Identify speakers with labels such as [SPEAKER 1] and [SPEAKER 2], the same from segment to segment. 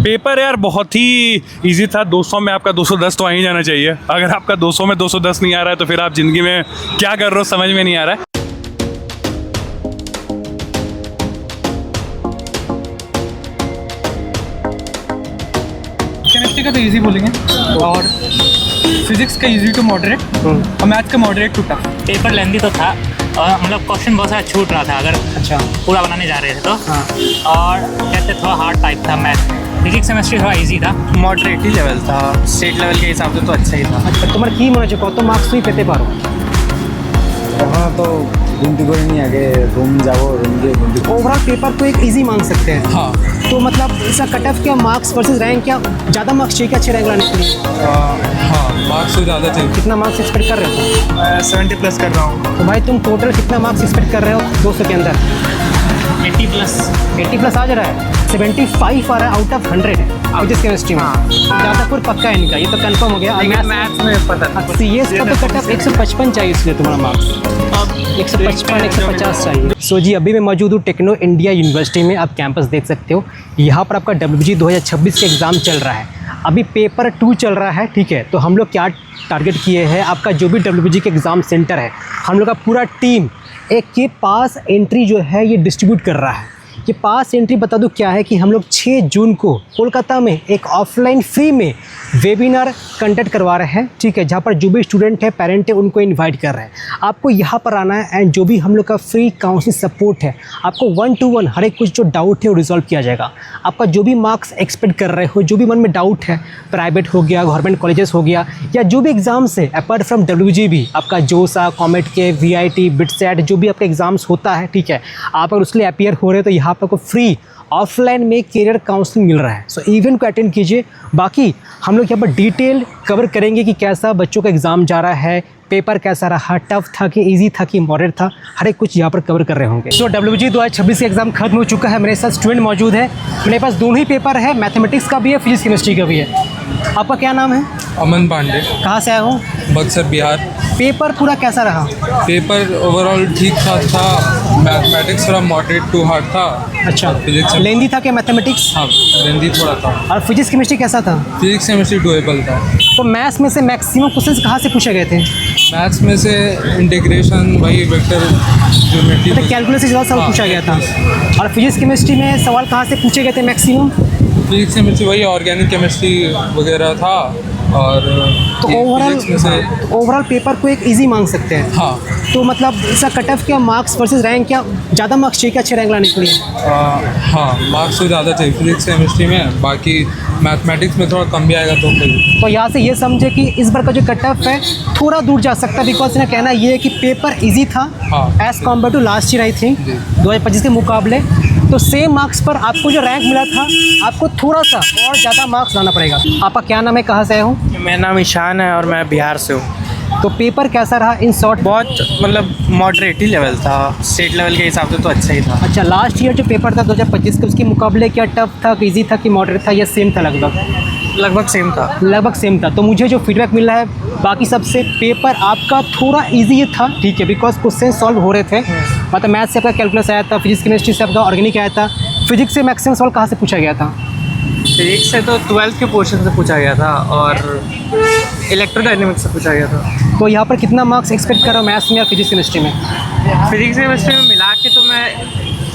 [SPEAKER 1] Paper यार बहुत ही easy था। 200 में आपका 210 तो आ ही जाना चाहिए। अगर आपका 200 में 210 नहीं आ रहा है तो फिर आप ज़िंदगी में क्या कर रहे हो समझ में नहीं आ रहा है।
[SPEAKER 2] केमिस्ट्री का तो इजी बोलेंगे और फिजिक्स का इजी टू मॉडरेट और मैथ्स का मॉडरेट टू टफ।
[SPEAKER 3] पेपर लेंदी तो था और मतलब क्वेश्चन बहुत सारा छूट रहा था अगर
[SPEAKER 2] अच्छा
[SPEAKER 3] पूरा बनाने जा रहे थे तो।
[SPEAKER 2] हाँ
[SPEAKER 3] और कहते थोड़ा हार्ड टाइप था मैथ। फिजिक्स केमिस्ट्री थोड़ा इजी था।
[SPEAKER 2] मॉडरेट ही लेवल था, स्टेट लेवल के हिसाब से तो अच्छा ही था।
[SPEAKER 4] আচ্ছা তোমার কি মনে হচ্ছে কত মার্কস তুমি পেতে পারো?
[SPEAKER 5] এখনো তো গুনতি করিনি, আগে রুম যাবো, রুম গিয়ে গুনতি করবো।
[SPEAKER 4] ओवरऑल पेपर को एक इजी मान सकते हैं।
[SPEAKER 2] हाँ
[SPEAKER 4] तो मतलब इसका कट ऑफ क्या मार्क्स वर्सेस रैंक, क्या ज़्यादा मार्क्स चाहिए क्या अच्छे रैंक लाने के लिए?
[SPEAKER 2] हाँ मार्क्स तो ज़्यादा चाहिए।
[SPEAKER 4] कितना मार्क्स एक्सपेक्ट कर रहे हो?
[SPEAKER 2] मैं 70 प्लस कर रहा हूँ।
[SPEAKER 4] तो भाई तुम टोटल कितना मार्क्स एक्सपेक्ट कर रहे हो 200 के अंदर?
[SPEAKER 3] 80 प्लस
[SPEAKER 4] 80 प्लस आ जा रहा है। 75 आ रहा है आउट ऑफ 100 है फिजिक्स केमिस्ट्री में। ज़्यादापुर पक्का है इनका, ये तो कंफर्म हो गया।
[SPEAKER 2] मैथ्स में पता
[SPEAKER 4] CS का तो कट ऑफ 155 चाहिए इसलिए तुम्हारा मार्क्स 155 150 चाहिए। सो जी अभी मैं मौजूद हूँ टेक्नो इंडिया यूनिवर्सिटी में। आप कैंपस देख सकते हो। यहाँ पर आपका WG 2026 का एग्ज़ाम चल रहा है। अभी पेपर 2 चल रहा है, ठीक है। तो हम लोग क्या टारगेट किए हैं, आपका जो भी WG के एग्ज़ाम सेंटर है हम लोग का पूरा टीम एक के पास एंट्री जो है ये डिस्ट्रीब्यूट कर रहा है। ये पास एंट्री बता दूं क्या है कि हम लोग 6 जून को कोलकाता में एक ऑफलाइन फ्री में वेबिनार कंडक्ट करवा रहे हैं, ठीक है। जहाँ पर जो भी स्टूडेंट है, पेरेंट है, उनको इनवाइट कर रहे हैं। आपको यहाँ पर आना है एंड जो भी हम लोग का फ्री काउंसलिंग सपोर्ट है, आपको 1 to 1 हर एक कुछ जो डाउट है वो रिजॉल्व किया जाएगा। आपका जो भी मार्क्स एक्सपेक्ट कर रहे हो, जो भी मन में डाउट है, प्राइवेट हो गया, गवर्नमेंट कॉलेजेस हो गया, या जो भी एग्ज़ाम्स है अपार्ट फ्रॉम WG भी आपका जोसा, कॉमेट के, VIT, बिटसेट जो भी आपका एग्ज़ाम्स होता है, ठीक है। आप अगर उसके लिए अपीयर हो रहे हो तो यहाँ पर आपको फ्री ऑफलाइन में करियर काउंसलिंग मिल रहा है। सो इवेंट को अटेंड कीजिए। बाकी हम लोग यहाँ पर डिटेल कवर करेंगे कि कैसा बच्चों का एग्ज़ाम जा रहा है, पेपर कैसा रहा, टफ था कि इजी था कि मॉडरेट था, हर एक कुछ यहाँ पर कवर कर रहे होंगे। सो WG 2026 का एग्ज़ाम खत्म हो चुका है। मेरे साथ स्टूडेंट मौजूद है। मेरे पास दोनों ही पेपर है, मैथमेटिक्स का भी है, फिजिक्स केमिस्ट्री का भी है। आपका क्या नाम है?
[SPEAKER 2] अमन पांडे,
[SPEAKER 4] कहाँ से आए हो?
[SPEAKER 2] बक्सर बिहार।
[SPEAKER 4] पेपर पूरा कैसा रहा?
[SPEAKER 2] पेपर ओवरऑल ठीक ठाक था। मैथमेटिक्स थोड़ा मॉडरेट टू हार्ड था।
[SPEAKER 4] अच्छा,
[SPEAKER 2] फिजिक्स
[SPEAKER 4] लेंदी था क्या मैथमेटिक्स?
[SPEAKER 2] हाँ लेंदी थोड़ा था।
[SPEAKER 4] और फिजिक्स केमिस्ट्री कैसा था?
[SPEAKER 2] फिजिक्स केमिस्ट्री डुएबल था।
[SPEAKER 4] तो मैथ्स में से मैक्सिमम क्वेश्चन कहाँ से पूछे गए थे?
[SPEAKER 2] मैथ्स में से इंटीग्रेशन, वही वेक्टर ज्योमेट्री,
[SPEAKER 4] मतलब कैलकुलस से ज़्यादा सवाल पूछा गया था। और फिजिक्स केमिस्ट्री में सवाल कहाँ से पूछे गए थे मैक्सिमम?
[SPEAKER 2] फिजिक्स केमिस्ट्री वही ऑर्गेनिक केमिस्ट्री वगैरह था। और
[SPEAKER 4] तो
[SPEAKER 2] फिजिक्स में से
[SPEAKER 4] ओवरऑल पेपर को एक इजी मान सकते हैं।
[SPEAKER 2] हाँ
[SPEAKER 4] तो मतलब इसका कट ऑफ क्या मार्क्स वर्सेस रैंक, क्या ज़्यादा मार्क्स चाहिए क्या अच्छे रैंक लाने के लिए?
[SPEAKER 2] हाँ मार्क्स तो ज़्यादा चाहिए फिजिक्स केमिस्ट्री में। बाकी मैथमेटिक्स में थोड़ा कम भी आएगा तो फिर।
[SPEAKER 4] तो यहाँ से ये समझे कि इस बार का जो कट ऑफ है थोड़ा दूर जा सकता है, बिकॉज इनका कहना ये है कि पेपर ईजी था
[SPEAKER 2] हाँ।
[SPEAKER 4] As compare to last year I think
[SPEAKER 2] जी।
[SPEAKER 4] 2025 के मुकाबले। तो सेम मार्क्स पर आपको जो रैंक मिला था आपको थोड़ा सा और ज़्यादा मार्क्स लाना पड़ेगा। आपका क्या नाम है, कहाँ से आए हो?
[SPEAKER 6] मेरा नाम ईशान है और मैं बिहार से हूँ।
[SPEAKER 4] तो पेपर कैसा रहा इन शॉर्ट?
[SPEAKER 6] बहुत मतलब मॉडरेट ही लेवल था, स्टेट लेवल के हिसाब से तो अच्छा ही था।
[SPEAKER 4] अच्छा, लास्ट ईयर जो पेपर था 2025 के, उसके मुकाबले क्या टफ था, इजी था कि मॉडरेट था, या सेम था?
[SPEAKER 6] लगभग सेम था।
[SPEAKER 4] लगभग सेम था। तो मुझे जो फीडबैक मिल रहा है बाकी सबसे, पेपर आपका थोड़ा इजी था, ठीक है, बिकॉज क्वेश्चन सॉल्व हो रहे थे। मतलब मैथ से आपका कैलकुलस आया था, फिजिक्स केमिस्ट्री से आपका ऑर्गेनिक आया था। फिजिक्स से मैक्सिमम सवाल कहाँ से पूछा गया था?
[SPEAKER 6] फिजिक्स से तो 12th के पोर्शन से पूछा गया था और इलेक्ट्रोडायनेमिक्स से पूछा गया था।
[SPEAKER 4] तो यहाँ पर कितना मार्क्स एक्सपेक्ट कर रहा हूँ मैथ्स में और फिजिक्स केमिस्ट्री में?
[SPEAKER 6] फिजिक्स केमिस्ट्री में मिला के तो मैं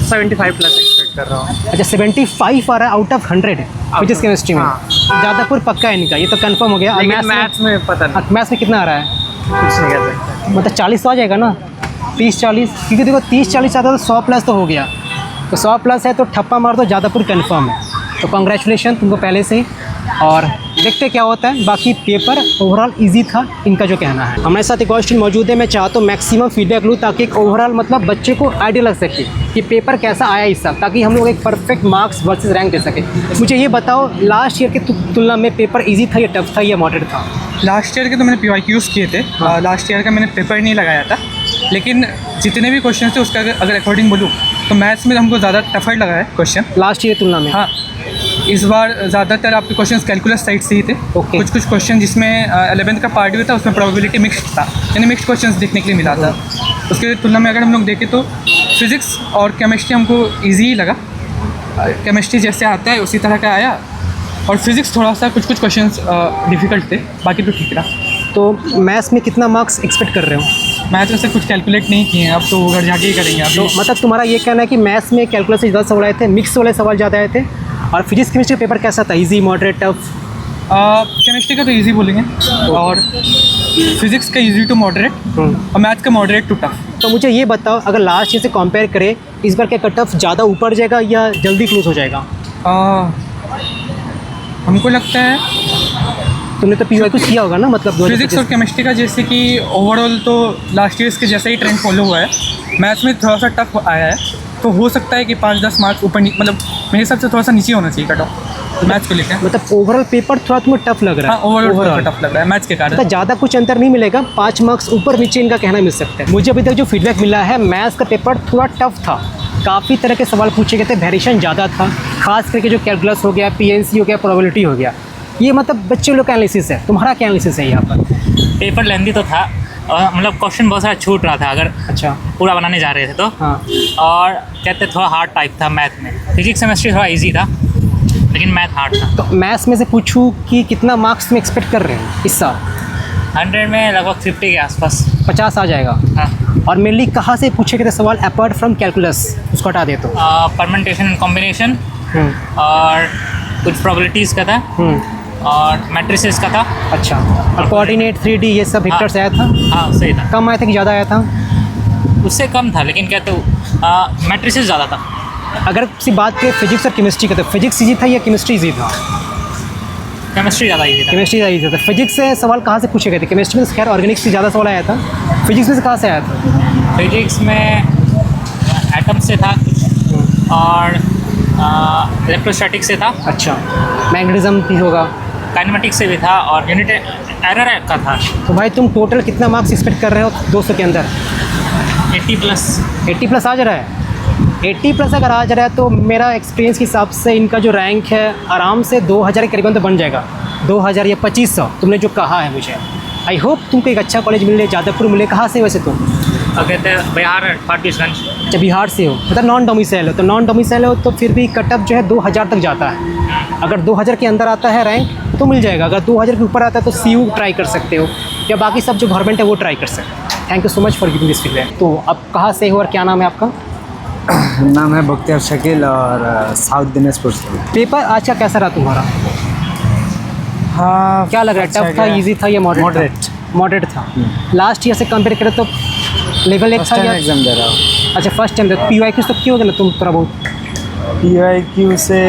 [SPEAKER 6] 75 प्लस एक्सपेक्ट कर रहा हूँ।
[SPEAKER 4] अच्छा, 75 आ रहा है आउट ऑफ 100 फिजिक्स केमिस्ट्री में।
[SPEAKER 6] हाँ।
[SPEAKER 4] ज़्यादापुर पक्का है इनका, ये तो कंफर्म हो गया। और
[SPEAKER 6] लेकिन मैथ्स में पता नहीं,
[SPEAKER 4] मैथ्स में कितना आ रहा है?
[SPEAKER 6] कुछ नहीं कह सकता।
[SPEAKER 4] मतलब 40 तो आ जाएगा ना, 30-40, क्योंकि देखो 30-40 आता तो 100 प्लस तो हो गया। तो 100 प्लस है तो ठप्पा मार दो, ज़्यादापुर कन्फर्म है। तो कंग्रेचुलेशन तुमको पहले से ही। और देखते क्या होता है। बाकी पेपर ओवरऑल इजी था, इनका जो कहना है। हमारे साथ एक और स्टूडेंट मौजूद है। मैं चाहता हूँ मैक्सिमम फीडबैक लूँ ताकि एक ओवरऑल मतलब बच्चे को आइडिया लग सके कि पेपर कैसा आया इस साल, ताकि हम लोग एक परफेक्ट मार्क्स वर्सेस रैंक दे सके। मुझे ये बताओ, लास्ट ईयर की तुलना में पेपर ईजी था या टफ था या मॉडरेट था?
[SPEAKER 2] लास्ट ईयर के तो मैंने PYQs किए थे। लास्ट ईयर का मैंने पेपर नहीं लगाया था, लेकिन जितने भी क्वेश्चन थे उसका अगर अकॉर्डिंग बोलूँ तो मैथ्स में हमको ज़्यादा टफर लगा है क्वेश्चन
[SPEAKER 4] लास्ट ईयर की तुलना में।
[SPEAKER 2] हाँ, इस बार ज़्यादातर आपके क्वेश्चंस कैलकुलस साइड से ही थे।
[SPEAKER 4] Okay.
[SPEAKER 2] कुछ क्वेश्चन जिसमें 11th का पार्ट भी था उसमें प्रोबेबिलिटी मिक्स्ड था, यानी मिक्स्ड क्वेश्चंस देखने के लिए मिला था। उसके तुलना में अगर हम लोग देखें तो फिज़िक्स और केमिस्ट्री हमको ईजी ही लगा। केमिस्ट्री जैसे आता है उसी तरह का आया। और फिज़िक्स थोड़ा सा कुछ क्वेश्चंस डिफ़िकल्ट थे, बाकी तो ठीक रहा।
[SPEAKER 4] तो मैथ्स में कितना मार्क्स एक्सपेक्ट कर रहे हो?
[SPEAKER 2] मैथ वैसे कुछ कैलकुलेट नहीं किए हैं, अब तो वो घर जाके ही करेंगे
[SPEAKER 4] तो
[SPEAKER 2] अभी।
[SPEAKER 4] मतलब तुम्हारा ये कहना है कि मैथ्स में कैलकुलस से ज़्यादा सवाल आए थे, मिक्स वाले सवाल ज़्यादा आए थे, और फिजिक्स केमिस्ट्री का पेपर कैसा था? Easy, moderate, tough?
[SPEAKER 2] केमिस्ट्री का तो इजी बोलेंगे, और फिज़िक्स का इजी टू मॉडरेट, और मैथ का मॉडरेट टू टफ।
[SPEAKER 4] तो मुझे ये बताओ, अगर लास्ट ईयर से कंपेयर करें, इस बार क्या कट ऑफ ज़्यादा ऊपर जाएगा या जल्दी क्लोज हो जाएगा?
[SPEAKER 2] हमको लगता है
[SPEAKER 4] तुमने तो पीवाई कुछ किया होगा ना, मतलब
[SPEAKER 2] फिज़िक्स और केमिस्ट्री का जैसे कि ओवरऑल तो लास्ट ईयर्स के जैसा ही ट्रेंड फॉलो हुआ है। मैथ्स में थोड़ा सा टफ आया है, तो हो सकता है कि 5-10 मार्क्स ऊपर मतलब मेरे हिसाब से थोड़ा सा नीचे होना चाहिए कट ऑफ मैथ्स को लेकर।
[SPEAKER 4] मतलब ओवरऑल पेपर थोड़ा तुम्हें टफ लग रहा है?
[SPEAKER 2] हाँ, ओवरऑल टफ लग रहा है मैथ्स के कारण।
[SPEAKER 4] मतलब ज़्यादा कुछ अंतर नहीं मिलेगा, 5 मार्क्स ऊपर नीचे इनका कहना मिल सकता है। मुझे अभी तक जो फीडबैक मिला है, मैथ्स का पेपर थोड़ा टफ था, काफ़ी तरह के सवाल पूछे गए थे, वेरिएशन ज़्यादा था, खास करके जो कैलकुलस हो गया, पीएनसी हो गया, प्रोबेबिलिटी हो गया। ये मतलब बच्चे लोग का एनालिसिस है, तुम्हारा क्या एनालिसिस है यहाँ पर?
[SPEAKER 3] पेपर लेंदी तो था, मतलब क्वेश्चन बहुत सारा छूट रहा था अगर
[SPEAKER 4] अच्छा,
[SPEAKER 3] पूरा बनाने जा रहे थे तो।
[SPEAKER 4] हाँ।
[SPEAKER 3] और कहते थोड़ा हार्ड टाइप था मैथ में। फिजिक्स केमिस्ट्री थोड़ा इजी था, लेकिन मैथ हार्ड था।
[SPEAKER 4] तो मैथ्स में से पूछूं कि कितना मार्क्स में एक्सपेक्ट कर रहे हैं इस साल?
[SPEAKER 3] 100 में लगभग 50 के आसपास।
[SPEAKER 4] 50 आ जाएगा।
[SPEAKER 3] हाँ।
[SPEAKER 4] और मेनली कहाँ से पूछे गए थे सवाल अपार्ट फ्रॉम कैलकुलस, उसको हटा दे तो?
[SPEAKER 3] परमेंटेशन एंड कॉम्बिनेशन,
[SPEAKER 4] हम्म,
[SPEAKER 3] और कुछ प्रोबेबिलिटीज़ का था, और मैट्रिसेस का था।
[SPEAKER 4] अच्छा। और कोऑर्डिनेट, 3D, ये सब वेक्टर्स आया था?
[SPEAKER 3] हाँ, सही था।
[SPEAKER 4] कम आया था कि ज़्यादा आया था?
[SPEAKER 3] उससे कम था, लेकिन कहते मैट्रिसेस ज़्यादा था।
[SPEAKER 4] अगर किसी बात करें फिजिक्स और केमिस्ट्री का, तो फिजिक्स ईजी था या केमिस्ट्री ईजी था?
[SPEAKER 3] केमिस्ट्री ज़्यादा इजी था।
[SPEAKER 4] केमिस्ट्री ईजी था। फिजिक्स से सवाल कहाँ से पूछे गए थे? केमिस्ट्री में खैर ऑर्गेनिक्स से ज़्यादा सवाल आया था, फिजिक्स में से कहाँ से आया था?
[SPEAKER 3] फिजिक्स में एटम से था कुछ, और इलेक्ट्रोस्टैटिक से था।
[SPEAKER 4] अच्छा, मैग्नेटिज्म भी होगा।
[SPEAKER 3] काइनेमेटिक्स से भी था, और यूनिट एरर का था।
[SPEAKER 4] तो भाई तुम टोटल कितना मार्क्स एक्सपेक्ट कर रहे हो 200 के अंदर?
[SPEAKER 3] 80+।
[SPEAKER 4] 80+ आ जा रहा है? 80+ अगर आ जा रहा है तो मेरा एक्सपीरियंस के हिसाब से इनका जो रैंक है आराम से 2000 के करीबन तो बन जाएगा। 2000 या 2500 तुमने जो कहा है मुझे। आई होप तुमको एक अच्छा कॉलेज मिले, जादवपुर मिले। कहाँ से वैसे तुम?
[SPEAKER 3] कहते हैं बिहार फारबिसगंज।
[SPEAKER 4] अच्छा, बिहार से हो, मतलब नॉन डोमिसाइल हो। तो नॉन डोमिसाइल हो तो फिर भी कटअप जो है 2000 तक जाता है। अगर 2000 के अंदर आता है रैंक तो मिल जाएगा, अगर 2000 के ऊपर आता है तो CU ट्राई कर सकते हो, या बाकी सब जो गवर्नमेंट है वो ट्राई कर सकते हो। Thank you so much for giving this feedback. तो अब कहाँ से हो और क्या नाम है आपका?
[SPEAKER 5] नाम है बख्तियार शकील और साउथ दिनाजपुर से।
[SPEAKER 4] पेपर आज का कैसा रहा तुम्हारा?
[SPEAKER 5] हाँ,
[SPEAKER 4] क्या लग रहा है,
[SPEAKER 5] अच्छा
[SPEAKER 4] टफ था,
[SPEAKER 5] गया।
[SPEAKER 4] इजी था या मॉडरेट?
[SPEAKER 5] मॉडरेट।
[SPEAKER 4] मॉडरेट था। लास्ट ईयर से कंपेयर करें तो लेवल 1
[SPEAKER 5] फर्स्ट
[SPEAKER 4] था
[SPEAKER 5] टाइम
[SPEAKER 4] या?
[SPEAKER 5] एग्जाम दे रहा हूँ।
[SPEAKER 4] अच्छा, फर्स्ट टाइम। PYQ तो क्यों होगा ना तुम थोड़ा बहुत?
[SPEAKER 5] PYQ से,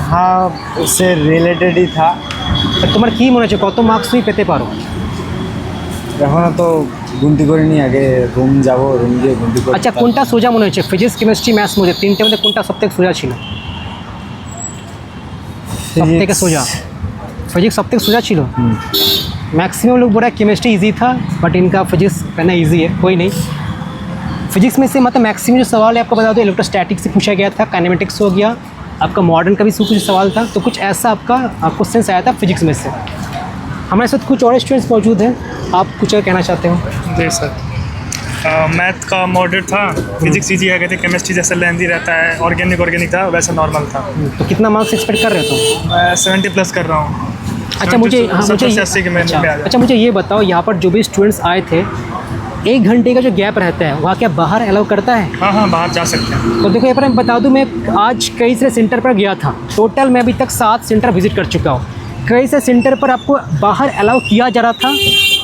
[SPEAKER 5] हाँ, उससे रिलेटेड ही था।
[SPEAKER 4] তোমার কি মনে হচ্ছে কত মার্কস তুমি পেতে পারো?
[SPEAKER 5] এখনও তো গুনতি করে নি, আগে রুম যাব, রুম গিয়ে গুনতি করব।
[SPEAKER 4] আচ্ছা, কোনটা সোজা মনে হচ্ছে? ফিজিক্স, কেমিস্ট্রি, ম্যাথস মধ্যে তিনটের মধ্যে কোনটা সবথেকে সোজা ছিল? सबसे सोजा फिजिक्स सबसे सोजा छिलो। मैक्सिमम लोग बोल रहे हैं केमिस्ट्री इजी था, बट इनका फिजिक्स कहना इजी है। कोई नहीं, फिजिक्स में से मतलब मैक्सिमम जो सवाल है आपको बता दो, इलेक्ट्रोस्टैटिक्स से पूछा गया था, काइनेमेटिक्स हो गया, आपका मॉडर्न का भी कुछ सवाल था। तो कुछ ऐसा आपका क्वेश्चन आया था फिजिक्स में से। हमारे साथ कुछ और स्टूडेंट्स मौजूद हैं, आप कुछ और कहना चाहते हो?
[SPEAKER 7] जी सर, मैथ का मॉडरेट था, फिजिक्स इजी है, कहते केमिस्ट्री जैसा लेंदी रहता है, ऑर्गेनिक था, वैसा नॉर्मल था।
[SPEAKER 4] तो कितना मार्क्स एक्सपेक्ट कर रहे हो तुम?
[SPEAKER 7] मैं 70+ कर रहा हूँ।
[SPEAKER 4] अच्छा, मुझे
[SPEAKER 7] 80 के में आ जाए।
[SPEAKER 4] अच्छा, मुझे ये बताओ, यहाँ पर जो भी स्टूडेंट्स आए थे, 1 घंटे का जो गैप रहता है वहाँ क्या बाहर अलाउ करता है?
[SPEAKER 7] हाँ, बाहर जा सकते हैं।
[SPEAKER 4] तो देखो यहाँ पर मैं बता दूँ, मैं आज कई सारे सेंटर पर गया था। टोटल मैं अभी तक 7 सेंटर विजिट कर चुका हूँ। कई सारे सेंटर पर आपको बाहर अलाउ किया जा रहा था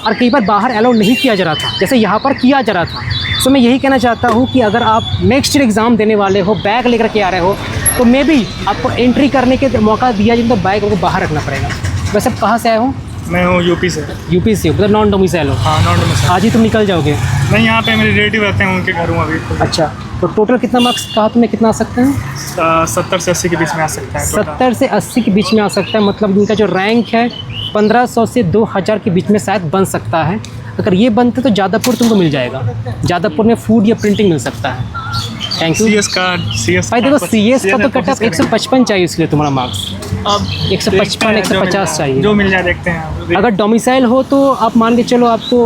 [SPEAKER 4] और कई बार बाहर अलाउ नहीं किया जा रहा था, जैसे यहाँ पर किया जा रहा था। तो मैं यही कहना चाहता हूँ कि अगर आप नेक्स्ट ईयर एग्ज़ाम देने वाले हो, बैग लेकर के आ रहे हो, तो मे भी आपको एंट्री करने के मौका दिया जाए तो बैग को बाहर रखना पड़ेगा। वैसे आप कहाँ से आए हो?
[SPEAKER 7] मैं हूँ यूपी से।
[SPEAKER 4] यूपी से हो, मतलब नॉन डोमिसाइल हो?
[SPEAKER 7] हाँ, नॉन डोमिसाइल।
[SPEAKER 4] आज ही तुम निकल जाओगे?
[SPEAKER 7] नहीं, यहाँ पे मेरे रिलेटिव रहते हैं, उनके घर हूँ अभी।
[SPEAKER 4] अच्छा, तो टोटल कितना मार्क्स कहा तुमने, कितना आ सकते हैं?
[SPEAKER 7] 70 से 80 के बीच में आ सकता है।
[SPEAKER 4] 70 से 80 के बीच में आ सकता है, मतलब इनका जो रैंक है 1500 से 2000 के बीच में शायद बन सकता है। अगर ये बनते तो जादवपुर तुमको मिल जाएगा, जादवपुर में फूड या प्रिंटिंग मिल सकता है। Thank you.
[SPEAKER 7] CS का
[SPEAKER 4] भाई देखो, CS का तो कट ऑफ 155 चाहिए, इसलिए तुम्हारा मार्क्स
[SPEAKER 7] अब
[SPEAKER 4] 155 150 चाहिए।
[SPEAKER 7] जो मिल जाए देखते हैं।
[SPEAKER 4] अगर डोमिसाइल हो तो आप मान के चलो आपको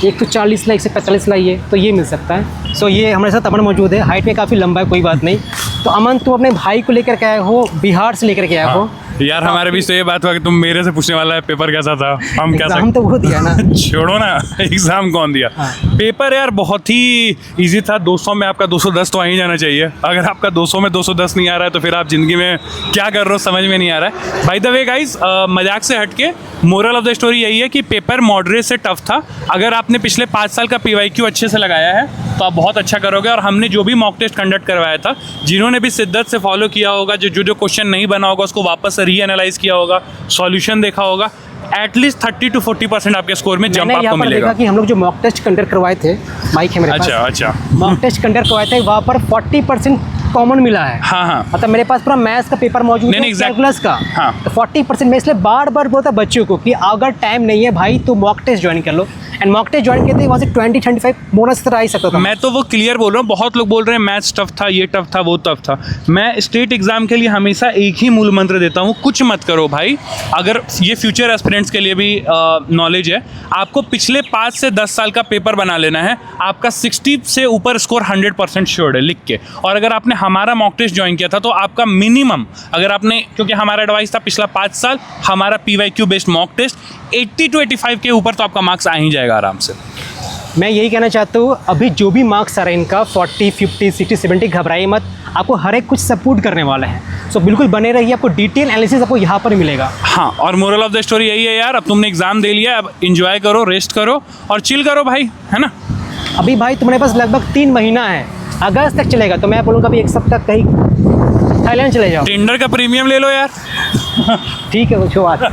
[SPEAKER 4] 140 ला 145 लाइए तो ये मिल सकता है। सो ये हमारे साथ अमन मौजूद है, हाइट में काफ़ी लंबा है, कोई बात नहीं। तो अमन, तुम अपने भाई को लेकर के आए हो, बिहार से लेकर के आए हो,
[SPEAKER 1] यार हमारे बीच तो ये बात हुआ कि तुम मेरे से पूछने वाला है पेपर कैसा था, हम क्या
[SPEAKER 4] एग्जाम तो वो दिया ना।
[SPEAKER 1] छोड़ो ना, एग्जाम कौन दिया। पेपर यार बहुत ही इजी था। 200 में आपका 210 तो आ ही जाना चाहिए। अगर आपका 200 में 210 नहीं आ रहा है तो फिर आप जिंदगी में क्या कर रहे हो समझ में नहीं आ रहा है। बाय द वे गाइस, मजाक से हटके मोरल ऑफ द स्टोरी यही है कि पेपर मॉडरेट से टफ था। अगर आपने पिछले 5 साल का PYQ अच्छे से लगाया है तो आप बहुत अच्छा करोगे। और हमने जो भी मॉक टेस्ट कंडक्ट करवाया था, जिन्होंने भी शिद्दत से फॉलो किया होगा, जो क्वेश्चन नहीं बना होगा उसको वापस से रीएनालाइज किया होगा, सॉल्यूशन देखा होगा, एटलीस्ट 30 to 40% आपके स्कोर में जंप आपको मिलेगा।
[SPEAKER 4] देखा कि हम लोग जो मॉक टेस्ट कंडक्ट करवाए थे, माइक है मेरे पास।
[SPEAKER 1] अच्छा
[SPEAKER 4] मॉक टेस्ट कंडक्ट करवाए थे, वहाँ पर 40% कॉमन मिला है।
[SPEAKER 1] हाँ।
[SPEAKER 4] मतलब मेरे पास पूरा मैथ्स का पेपर मौजूद है, कैलकुलस का।
[SPEAKER 1] हाँ।
[SPEAKER 4] तो 40% मैं इसलिए बार बार बोलता बच्चों को कि अगर टाइम नहीं है भाई तो मॉक टेस्ट ज्वाइन कर लो। एंड मॉक टेस्ट ज्वाइन करते वहाँ से 20-25 बोनस तरह आ ही सकता था।
[SPEAKER 1] मैं तो वो क्लियर बोल रहा हूँ। बहुत लोग बोल रहे हैं मैथ्स टफ था, ये टफ था, वो टफ था। मैं स्टेट एग्जाम के लिए हमेशा एक ही मूल मंत्र देता हूँ, कुछ मत करो भाई। अगर ये फ्यूचर एस्पिरेंट्स के लिए भी नॉलेज है, आपको पिछले 5 से 10 साल का पेपर बना लेना है। आपका 60 से ऊपर स्कोर 100% श्योर है लिख के। और अगर आपने हमारा मॉक टेस्ट ज्वाइन किया था तो आपका मिनिमम, अगर आपने, क्योंकि हमारा एडवाइस था पिछला 5 साल हमारा PYQ based mock test 80 to 85 के ऊपर तो आपका मार्क्स आ ही जाएगा आराम से।
[SPEAKER 4] मैं यही कहना चाहता हूँ, अभी जो भी मार्क्स आ रहे हैं इनका 40, 50, 60, 70, घबराइए मत। आपको हर एक कुछ सपोर्ट करने वाला है। सो बिल्कुल बने रहिए, आपको डिटेल एनालिसिस आपको यहाँ पर मिलेगा।
[SPEAKER 1] हाँ, और मोरल ऑफ द स्टोरी यही है यार, अब तुमने एग्जाम दे लिया, अब एंजॉय करो, रेस्ट करो और चिल करो भाई, है ना।
[SPEAKER 4] अभी भाई तुम्हारे पास लगभग 3 महीना है, अगस्त तक चलेगा। तो मैं बोलूँगा अभी 1 सप्ताह कहीं थाईलैंड चले जाओ।
[SPEAKER 1] टिंडर का प्रीमियम ले लो यार।
[SPEAKER 4] ठीक है, वो बात।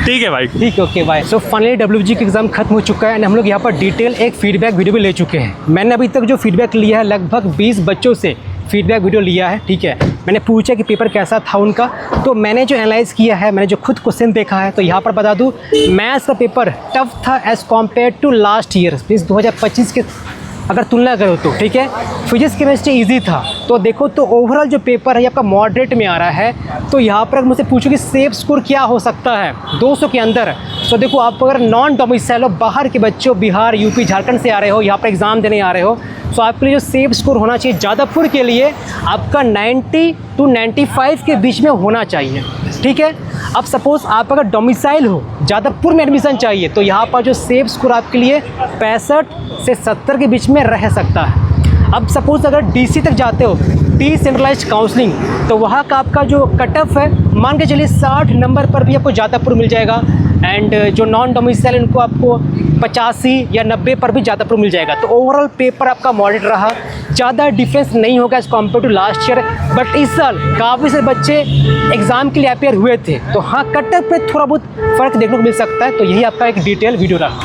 [SPEAKER 1] ठीक है भाई,
[SPEAKER 4] ठीक है, okay bye. So finally WG का एग्जाम खत्म हो चुका है एंड हम लोग यहाँ पर डिटेल एक फीडबैक वीडियो भी ले चुके हैं। मैंने अभी तक जो फीडबैक लिया है लगभग 20 बच्चों से फीडबैक वीडियो लिया है। ठीक है, मैंने पूछा कि पेपर कैसा था उनका, तो मैंने जो एनालाइज़ किया है, मैंने जो खुद क्वेश्चन देखा है, तो यहाँ पर बता दूँ मैथ्स का पेपर टफ था as compare to last year, means 2025 के अगर तुलना करो तो। ठीक है, फिजिक्स केमिस्ट्री इजी था। तो देखो तो ओवरऑल जो पेपर है आपका मॉडरेट में आ रहा है। तो यहाँ पर मुझसे पूछो कि सेफ स्कोर क्या हो सकता है 200 के अंदर। तो देखो, आप अगर नॉन डोमिसाइल हो, बाहर के बच्चे हो, बिहार, यूपी, झारखंड से आ रहे हो, यहाँ पर एग्ज़ाम देने आ रहे हो, तो आपके लिए जो सेफ स्कोर होना चाहिए जादवपुर के लिए आपका 90 to 95 के बीच में होना चाहिए। ठीक है, अब सपोज़ आप अगर डोमिसाइल हो, जादवपुर में एडमिशन चाहिए, तो यहाँ पर जो सेफ स्कोर आपके लिए 65 से 70 के बीच में रह सकता है। अब सपोज़ अगर DC तक जाते हो, डिसेंट्रलाइज्ड काउंसलिंग, तो वहाँ का आपका जो कट ऑफ है मान के चलिए 60 नंबर पर भी आपको जादवपुर मिल जाएगा। एंड जो नॉन डोमिसाइल उनको आपको 85 या 90 पर भी जादवपुर मिल जाएगा। तो ओवरऑल पेपर आपका मॉडरेट रहा, ज़्यादा डिफरेंस नहीं होगा as compare to last year. But इस साल काफ़ी सारे बच्चे एग्ज़ाम के लिए अपेयर हुए थे, तो हाँ कट ऑफ पे थोड़ा बहुत फ़र्क देखने को मिल सकता है। तो यही आपका एक डिटेल वीडियो रहा।